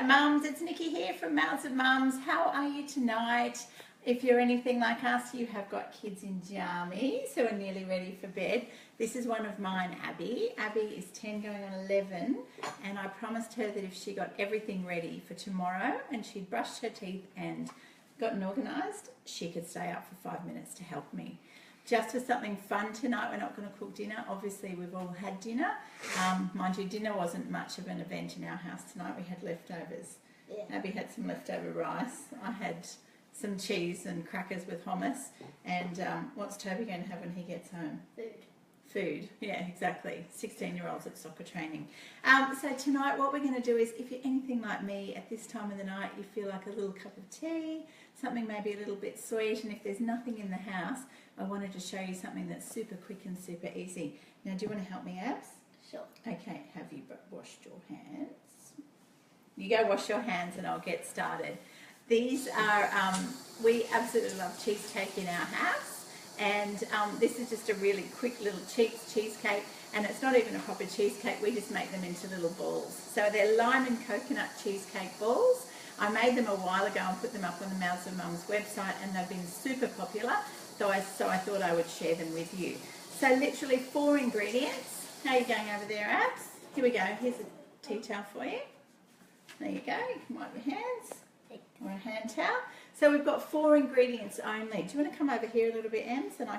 Hello mums, it's Nikki here from Mouths of Mums. How are you tonight? If you're anything like us, you have got kids in jammies who are nearly ready for bed. This is one of mine, Abby. Abby is 10 going on 11, and I promised her that if she got everything ready for tomorrow and she'd brushed her teeth and gotten organised, she could stay up for 5 minutes to help me. Just for something fun tonight, we're not going to cook dinner. Obviously, we've all had dinner. Mind you, dinner wasn't much of an event in our house tonight. We had leftovers. Yeah. Abby had some leftover rice. I had some cheese and crackers with hummus. And what's Toby going to have when he gets home? Food. Yeah, exactly. 16-year-olds at soccer training. So tonight what we're going to do is, if you're anything like me, at this time of the night you feel like a little cup of tea, something maybe a little bit sweet, and if there's nothing in the house, I wanted to show you something that's super quick and super easy. Now, do you want to help me, Abs? Sure. Okay, have you washed your hands? You go wash your hands and I'll get started. These are, we absolutely love cheesecake in our house. And this is just a really quick little cheesecake, and it's not even a proper cheesecake, we just make them into little balls. So they're lime and coconut cheesecake balls. I made them a while ago and put them up on the Mouths of Mums website, and they've been super popular, so I thought I would share them with you. So literally 4 ingredients. How are you going over there, Abs? Here we go, here's a tea towel for you. There you go, you can wipe your hands, or a hand towel. So we've got 4 ingredients only. Do you want to come over here a little bit, Ems, and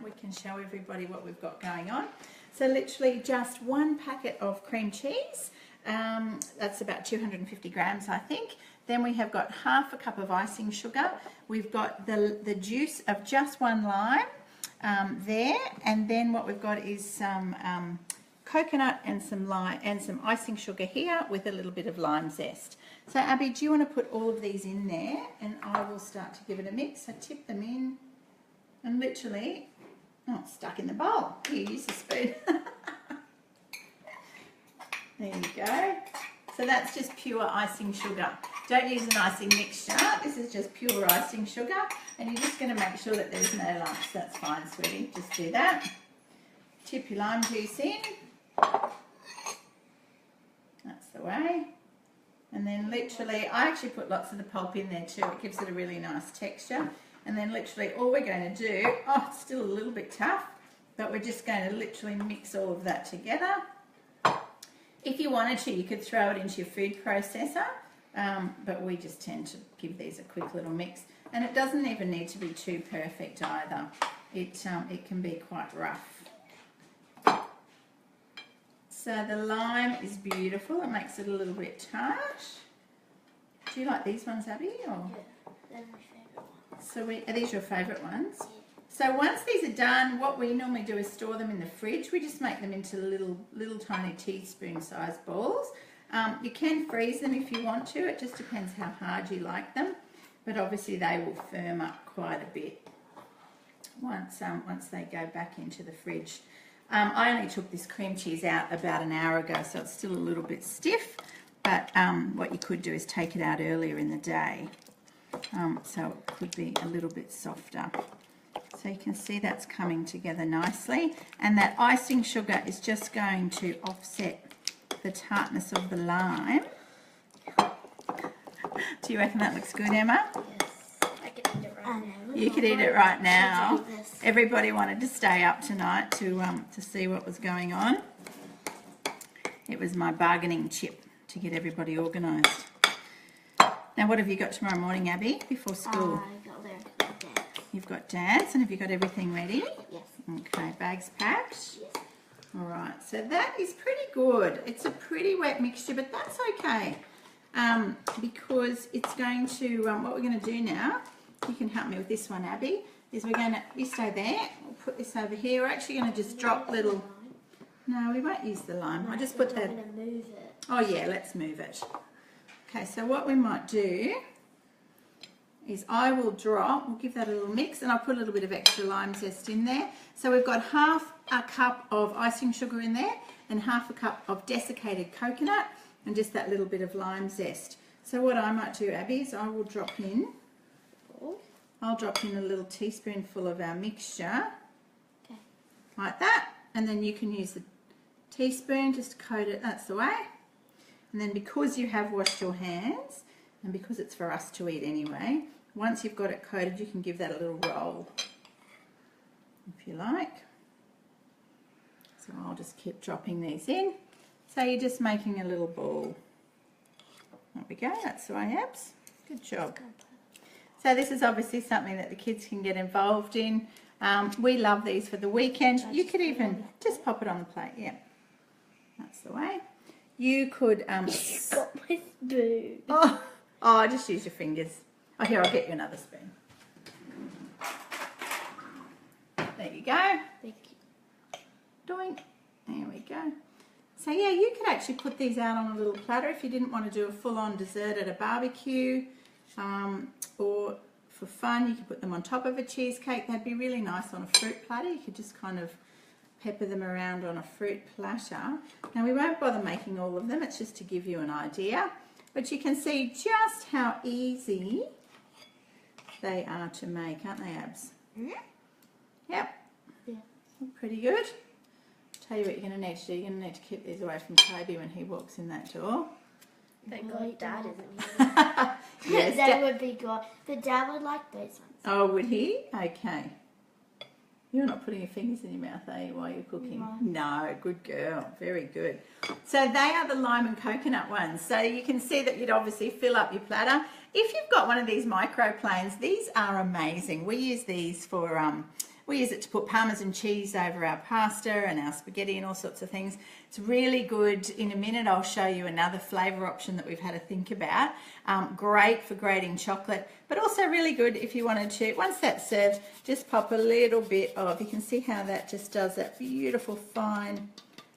we can show everybody what we've got going on. So literally just 1 packet of cream cheese. That's about 250 grams, I think. Then we have got half a cup of icing sugar. We've got the juice of just 1 lime there, and then what we've got is some coconut and some lime and some icing sugar here with a little bit of lime zest. So Abby, do you want to put all of these in there, and I will start to give it a mix. So tip them in, and literally, oh, it's stuck in the bowl. Here, use a spoon. There you go. So that's just pure icing sugar. Don't use an icing mixture. This is just pure icing sugar, and you're just going to make sure that there's no lumps. That's fine, sweetie. Just do that. Tip your lime juice in. That's the way. And then literally, I actually put lots of the pulp in there too. It gives it a really nice texture. And then literally all we're going to do, oh, it's still a little bit tough, but we're just going to literally mix all of that together. If you wanted to, you could throw it into your food processor, but we just tend to give these a quick little mix. And it doesn't even need to be too perfect either. It can be quite rough. So the lime is beautiful. It makes it a little bit tart. Do you like these ones, Abby? Or? Yeah, they're my favourite ones. So are these your favourite ones? Yeah. So once these are done, what we normally do is store them in the fridge. We just make them into little tiny teaspoon-sized balls. You can freeze them if you want to. It just depends how hard you like them. But obviously they will firm up quite a bit once they go back into the fridge. I only took this cream cheese out about an hour ago, so it's still a little bit stiff, but what you could do is take it out earlier in the day, so it could be a little bit softer. So you can see that's coming together nicely, and that icing sugar is just going to offset the tartness of the lime. Do you reckon that looks good, Emma? Yes. I can eat it right now. You could eat it right now. Everybody wanted to stay up tonight to see what was going on. It was my bargaining chip to get everybody organised. Now, what have you got tomorrow morning, Abby, before school? I got dance. You've got dance, and have you got everything ready? Yes. Okay, bags packed? Yes. All right, so that is pretty good. It's a pretty wet mixture, but that's okay. Because it's going to, what we're going to do now, you can help me with this one, Abby, is we're going to, you stay there, we'll put this over here. We're actually going to just drop little, no, we won't use the lime. I just put that, I'm going to move it. Oh yeah, let's move it. Okay, so what we might do is I will drop, we'll give that a little mix, and I'll put a little bit of extra lime zest in there. So we've got half a cup of icing sugar in there, and half a cup of desiccated coconut, and just that little bit of lime zest. So what I might do, Abby, is I will drop in, I'll drop in a little teaspoonful of our mixture, okay, like that, and then you can use the teaspoon, just coat it, that's the way. And then because you have washed your hands, and because it's for us to eat anyway, once you've got it coated, you can give that a little roll, if you like. So I'll just keep dropping these in. So you're just making a little ball. There we go, that's the way, Abs. Good job. So this is obviously something that the kids can get involved in. We love these for the weekend. You could even just pop it on the plate, yeah. That's the way. You could... Got my spoon. Oh, just use your fingers. Oh, here, I'll get you another spoon. There you go. Thank you. Doink. There we go. So yeah, you could actually put these out on a little platter if you didn't want to do a full-on dessert at a barbecue, or for fun, you could put them on top of a cheesecake. They'd be really nice on a fruit platter. You could just kind of pepper them around on a fruit platter. Now we won't bother making all of them, it's just to give you an idea. But you can see just how easy they are to make, aren't they, Abs? Mm-hmm. Yep. Yeah. Pretty good. Tell you what you're going to need to do. You're going to need to keep these away from Toby when he walks in that door. Thank God Dad isn't here. Yes, That would be good. But Dad would like those ones. Oh, would he? Okay. You're not putting your fingers in your mouth, are you, while you're cooking? No, good girl. Very good. So they are the lime and coconut ones. So you can see that you'd obviously fill up your platter. If you've got one of these microplanes, these are amazing. We use these for... we use it to put Parmesan cheese over our pasta and our spaghetti and all sorts of things. It's really good. In a minute, I'll show you another flavour option that we've had to think about. Great for grating chocolate, but also really good if you wanted to, once that's served, just pop a little bit of, you can see how that just does that beautiful fine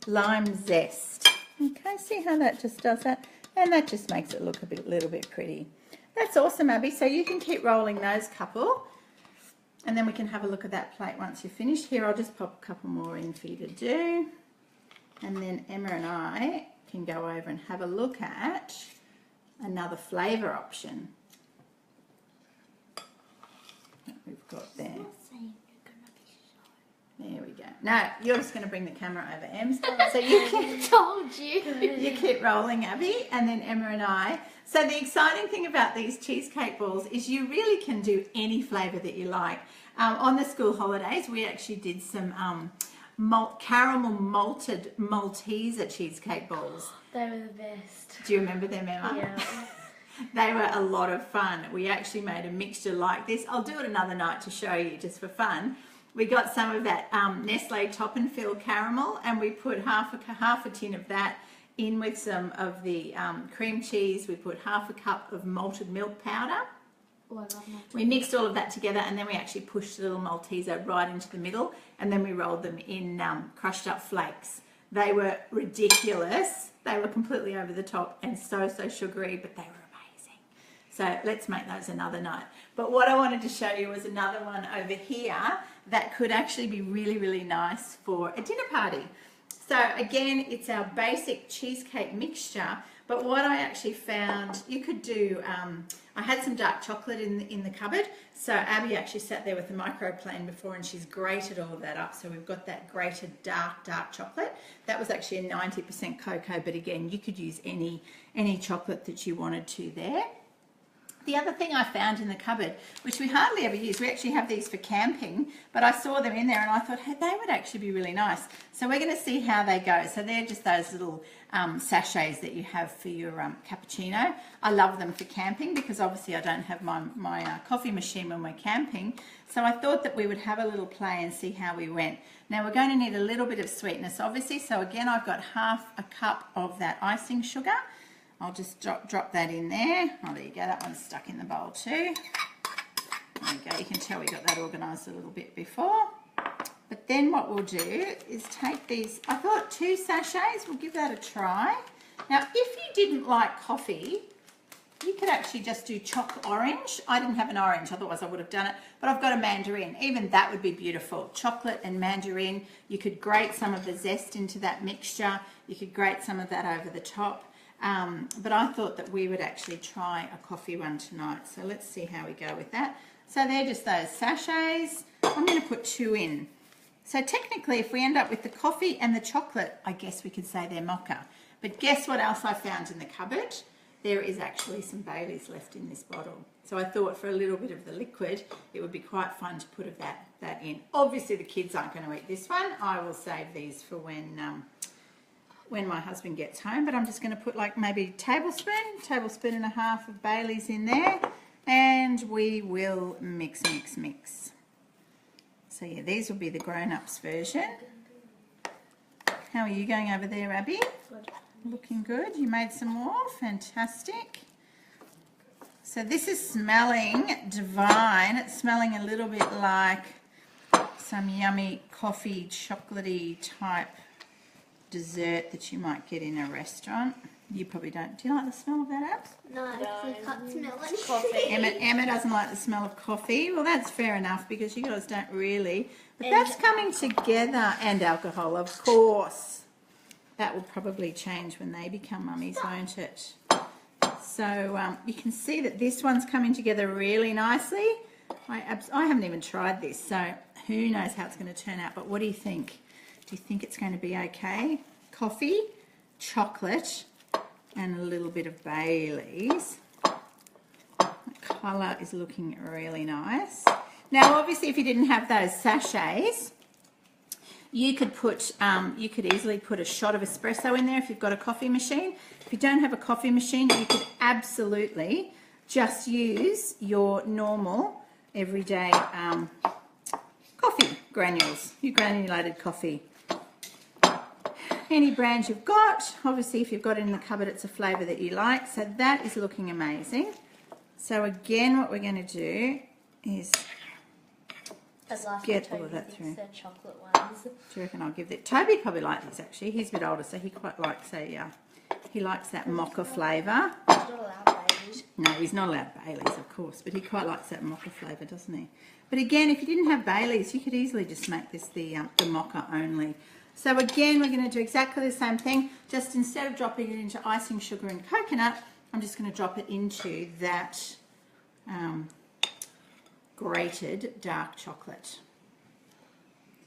lime zest. Okay, see how that just does that? And that just makes it look a little bit pretty. That's awesome, Abby. So you can keep rolling those couple. And then we can have a look at that plate once you're finished. Here, I'll just pop a couple more in for you to do. And then Emma and I can go over and have a look at another flavour option that we've got there. There we go. Now, you're just going to bring the camera over, Em. So you can... told you. You keep rolling, Abby, and then Emma and I. So the exciting thing about these cheesecake balls is you really can do any flavour that you like. On the school holidays, we actually did some caramel malted Malteser cheesecake balls. They were the best. Do you remember them, Emma? Yeah. They were a lot of fun. We actually made a mixture like this. I'll do it another night to show you just for fun. We got some of that Nestle Top and Fill caramel, and we put half a tin of that in with some of the cream cheese. We put half a cup of malted milk powder. Oh, I love malted. We mixed all of that together, and then we actually pushed the little Malteser right into the middle, and then we rolled them in crushed up flakes. They were ridiculous. They were completely over the top and so sugary, but they were amazing. So let's make those another night. But what I wanted to show you was another one over here that could actually be really, really nice for a dinner party. So again, it's our basic cheesecake mixture, but what I actually found, you could do, I had some dark chocolate in the cupboard, so Abby actually sat there with the microplane before and she's grated all of that up, so we've got that grated dark chocolate. That was actually a 90% cocoa, but again, you could use any chocolate that you wanted to there. The other thing I found in the cupboard, which we hardly ever use, we actually have these for camping, but I saw them in there and I thought, hey, they would actually be really nice. So we're going to see how they go. So they're just those little sachets that you have for your cappuccino. I love them for camping because obviously I don't have my coffee machine when we're camping. So I thought that we would have a little play and see how we went. Now we're going to need a little bit of sweetness, obviously. So again, I've got half a cup of that icing sugar. I'll just drop that in there. Oh, there you go. That one's stuck in the bowl too. There you go. You can tell we got that organised a little bit before. But then what we'll do is take these, I thought 2 sachets, we'll give that a try. Now, if you didn't like coffee, you could actually just do choc orange. I didn't have an orange, otherwise I would have done it, but I've got a mandarin. Even that would be beautiful. Chocolate and mandarin. You could grate some of the zest into that mixture. You could grate some of that over the top. But I thought that we would actually try a coffee one tonight. So let's see how we go with that. So they're just those sachets. I'm going to put 2 in. So technically, if we end up with the coffee and the chocolate, I guess we could say they're mocha. But guess what else I found in the cupboard? There is actually some Baileys left in this bottle. So I thought for a little bit of the liquid, it would be quite fun to put that in. Obviously the kids aren't going to eat this one. I will save these for when my husband gets home. But I'm just going to put like maybe a tablespoon and a half of Baileys in there. And we will mix. So yeah, these will be the grown-ups version. How are you going over there, Abby? Good. Looking good. You made some more. Fantastic. So this is smelling divine. It's smelling a little bit like some yummy coffee, chocolatey type dessert that you might get in a restaurant. You probably don't. Do you like the smell of that, Abs? No, I can't smell it. Coffee. Emma doesn't like the smell of coffee. Well, that's fair enough because you guys don't really. But that's coming together. And alcohol, of course. That will probably change when they become mummies, won't it? So you can see that this one's coming together really nicely. I haven't even tried this, so who knows how it's going to turn out. But what do you think? Do you think it's going to be okay? Coffee, chocolate, and a little bit of Baileys. The colour is looking really nice. Now, obviously, if you didn't have those sachets, you could easily put a shot of espresso in there if you've got a coffee machine. If you don't have a coffee machine, you could absolutely just use your normal, everyday coffee granules, your granulated coffee. Any brand you've got, obviously if you've got it in the cupboard, it's a flavour that you like. So that is looking amazing. So again, what we're going to do is get all of that through. The chocolate ones. Do you reckon I'll give that? Toby probably likes these actually. He's a bit older, so he quite likes he likes that mocha flavour. He's not allowed babies. No, he's not allowed Baileys, of course, but he quite likes that mocha flavour, doesn't he? But again, if you didn't have Baileys, you could easily just make this the mocha only. So again, we're going to do exactly the same thing. Just instead of dropping it into icing, sugar and coconut, I'm just going to drop it into that grated dark chocolate.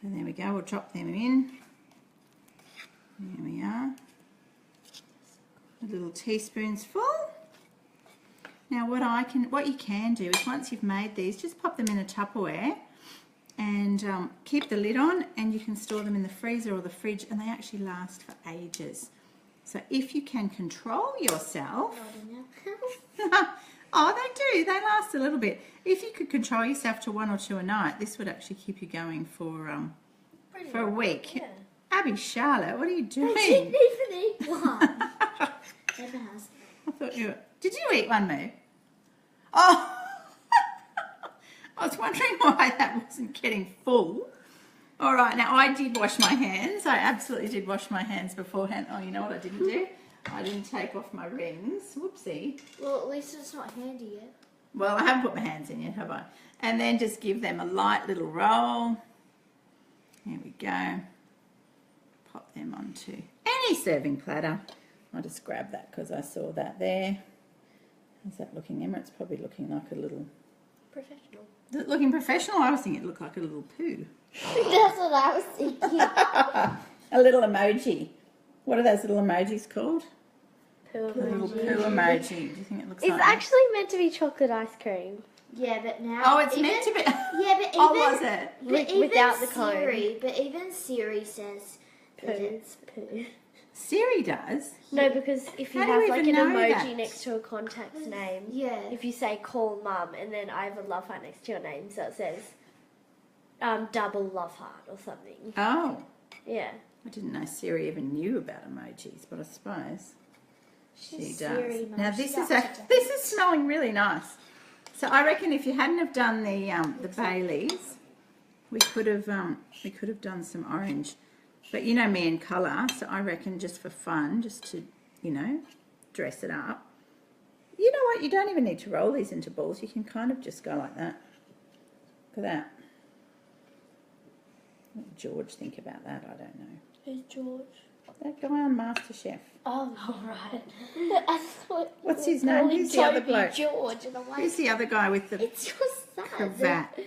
So there we go. We'll drop them in. There we are. A little teaspoon's full. Now what you can do is once you've made these, just pop them in a Tupperware and keep the lid on, and you can store them in the freezer or the fridge, and they actually last for ages. So if you can control yourself, oh, they do, they last a little bit. If you could control yourself to 1 or 2 a night, this would actually keep you going for a week. Yeah. Abby, Charlotte, what are you doing? I didn't even eat one. Never has. I thought did you eat one, Moo? Oh, I was wondering why that wasn't getting full. All right, now I did wash my hands. I absolutely did wash my hands beforehand. Oh, you know what I didn't do? I didn't take off my rings. Whoopsie. Well, at least it's not handy yet. Well, I haven't put my hands in yet, have I? And then just give them a light little roll. There we go. Pop them onto any serving platter. I'll just grab that because I saw that there. How's that looking, Emma? It's probably looking like a little... Professional. Is it looking professional? I was thinking it looked like a little poo. That's what I was thinking. A little emoji. What are those little emojis called? Poo A little emoji. poo emoji. Do you think it looks It's like that? actually meant to be chocolate ice cream. Yeah, but now... Oh, it's meant to be... Yeah, but even... Oh, was it? But Without the Siri, but even Siri says that Poo. it's poo. Siri does. No, because if you How do have you like an even know emoji that? next to a contact's name, Yeah. if you say call mum and then I have a love heart next to your name, so it says double love heart or something. Oh. Yeah. I didn't know Siri even knew about emojis, but I suppose she She's does. Siri, Mum. Now She's this up to is smelling really nice. So I reckon if you hadn't have done the Baileys, we could have done some orange. But you know me in colour, so I reckon just for fun, just to, you know, dress it up. You know what? You don't even need to roll these into balls. You can kind of just go like that. Look at that. What did George think about that? I don't know. Who's George? That guy on MasterChef. Oh, all right. I thought What's his name? Who's the other bloke? George, and I'm like, Who's the other guy with the it's just that. cravat?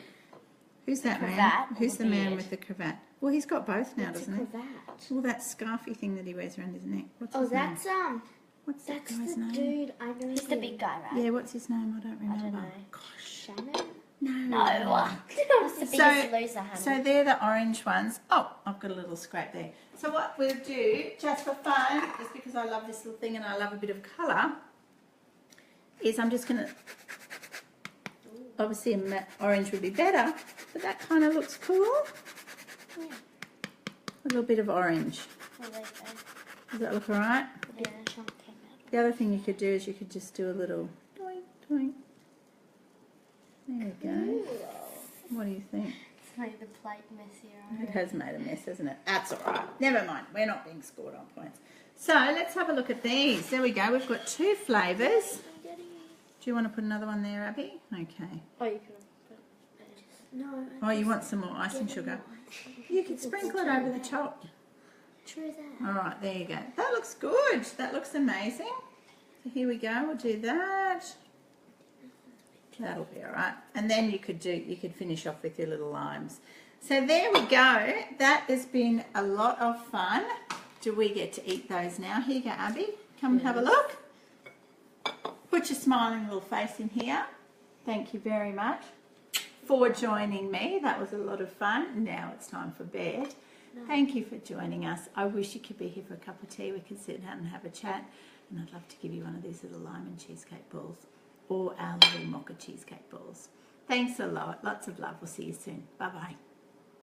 Who's that man? cravat or Who's the man beard? with the cravat? Well, he's got both now, What's doesn't a he? cravat? Well, that scarfy thing that he wears around his neck. What's Oh, his name? that's What's that that's guy's the name? dude I know. He's the big guy, right? Yeah, what's his name? I don't remember. I don't know. Shannon. No. That's the biggest loser, honey. So they're the orange ones. Oh, I've got a little scrap there. So what we'll do, just for fun, just because I love this little thing and I love a bit of colour, is I'm just going to, obviously a matte orange would be better, but that kind of looks cool. Yeah. A little bit of orange. Well, there you go. Does that look alright? Yeah. The other thing you could do is you could just do a little doink, doink. There we go. What do you think? It's made the plate messier. It has made a mess, hasn't it? That's all right. Never mind. We're not being scored on points. So let's have a look at these. There we go. We've got 2 flavours. Do you want to put another one there, Abby? Okay. Oh, you can put No. Oh, you want some more icing sugar? You can sprinkle it over the top. True that. All right, there you go. That looks good. That looks amazing. So here we go. We'll do that. That'll be all right. And then you could finish off with your little limes. So there we go. That has been a lot of fun. Do we get to eat those now? Here you go, Abby. Come and have a look. Put your smiling little face in here. Thank you very much for joining me. That was a lot of fun. Now it's time for bed. Thank you for joining us. I wish you could be here for a cup of tea. We could sit down and have a chat. And I'd love to give you one of these little lime and cheesecake balls or our little mocha cheesecake balls. Thanks a lot. Lots of love. We'll see you soon. Bye-bye.